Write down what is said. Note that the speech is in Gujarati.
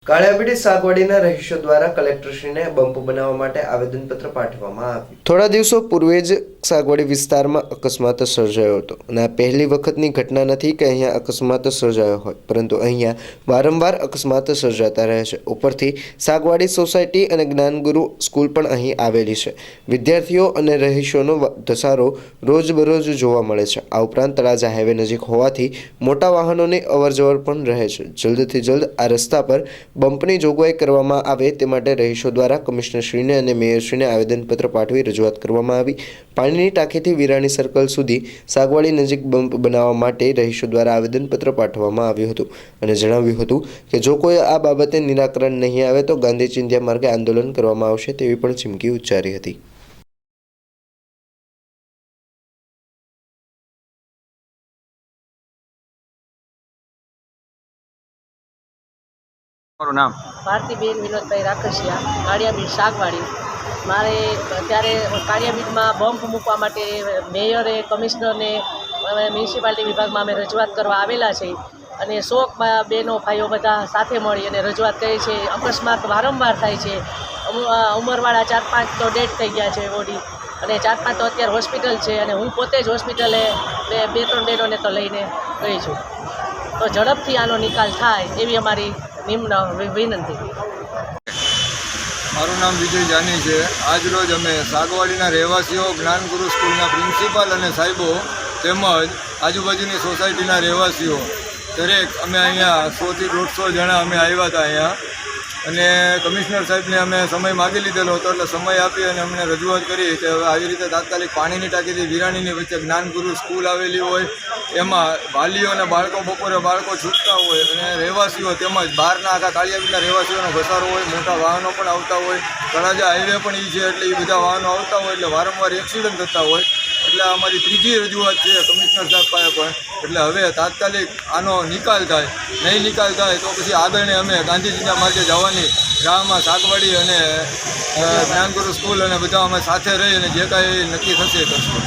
કાળિયાબીડી સાગવાડીના રહીશો દ્વારા કલેક્ટરશ્રીને બમ્પ બનાવવા માટે આવેદનપત્ર પાઠવવામાં આવ્યું। થોડા દિવસો પૂર્વે જ સાગવાડી વિસ્તારમાં અકસ્માત સર્જાયો હતો અને આ પહેલી વખતની ઘટના નથી કે અહીંયા અકસ્માત સર્જાયો હોય, પરંતુ અહીંયા વારંવાર અકસ્માત સર્જાતા રહે છે। ઉપરથી સાગવાડી સોસાયટી અને જ્ઞાનગુરુ સ્કૂલ પણ અહીં આવેલી છે। વિદ્યાર્થીઓ અને રહીશોનો ધસારો રોજબરોજ જોવા મળે છે। આ ઉપરાંત તળાજા હાઈવે નજીક હોવાથી મોટા વાહનોની અવરજવર પણ રહે છે। જલ્દથી જલ્દ આ રસ્તા પર બમ્પની જોગવાઈ કરવામાં આવે તે માટે રહીશો દ્વારા કમિશનરશ્રીને અને મેયરશ્રીને આવેદનપત્ર પાઠવી રજૂઆત કરવામાં આવી। પાણીની ટાંકીથી વિરાણી સર્કલ સુધી સાગવાડી નજીક બમ્પ બનાવવા માટે રહીશો દ્વારા આવેદનપત્ર પાઠવવામાં આવ્યું હતું અને જણાવ્યું હતું કે જો કોઈ આ બાબતે નિરાકરણ નહીં આવે તો ગાંધી ચિંધ્યા માર્ગે આંદોલન કરવામાં આવશે તેવી પણ ચીમકી ઉચ્ચારી હતી। મારું નામ ભારતીબેન વિનોદભાઈ રાખસિયા, કાળિયાબીડ સાગવાડી। મારે અત્યારે કાળિયાબીડમાં બમ્પ મૂકવા માટે મેયરે, કમિશનરને, મ્યુનિસિપાલિટી વિભાગમાં અમે રજૂઆત કરવા આવેલા છે અને શોકમાં બહેનો ભાઈઓ બધા સાથે મળી અને રજૂઆત કરી છે। અકસ્માત વારંવાર થાય છે। ઉંમરવાળા 4-5 તો ડેડ થઈ ગયા છે બોડી, અને 4-5 તો અત્યારે હોસ્પિટલ છે અને હું પોતે જ હોસ્પિટલે 2-3 બહેનોને તો લઈને ગઈ છું। તો ઝડપથી આનો નિકાલ થાય એવી અમારી નિમ્ન વિનંતી। મારું નામ વિજય જાની છે। આજરોજ અમે સાગવાડીના રહેવાસીઓ, જ્ઞાનગુરુ સ્કૂલના પ્રિન્સિપાલ અને સાહેબો તેમજ આજુબાજુની સોસાયટીના રહેવાસીઓ દરેક અમે અહીંયા 100 થી 150 જણા અમે આવ્યા હતા અહીંયા, અને કમિશનર સાહેબને અમે સમય માગી લીધેલો હતો એટલે સમય આપી અને અમને રજૂઆત કરી કે હવે આવી રીતે તાત્કાલિક પાણીની ટાંકીથી વિરાણીની વચ્ચે જ્ઞાનગુરુ સ્કૂલ આવેલી હોય, એમાં વાલીઓ અને બાળકો બપોરે બાળકો છૂટતા હોય અને રહેવાસીઓ તેમજ બહારના આખા કાળિયાબીડના રહેવાસીઓનો ઘસારો હોય, મોટા વાહનો પણ આવતા હોય, તળાજા હાઈવે પણ એ છે એટલે એ બધા વાહનો આવતા હોય એટલે વારંવાર એક્સિડન્ટ થતા હોય। એટલે અમારી ત્રીજી રજૂઆત છે કમિશનર સાહેબ પાસે પણ, એટલે હવે તાત્કાલિક આનો નિકાલ થાય। નહીં નિકાલ થાય તો પછી આગળને અમે ગાંધીજીના માર્ગે જવાની ગામમાં સાગવાડી અને જ્ઞાનગુરુ સ્કૂલ અને બધા અમે સાથે રહી અને જે કાંઈ નક્કી થશે કરશું।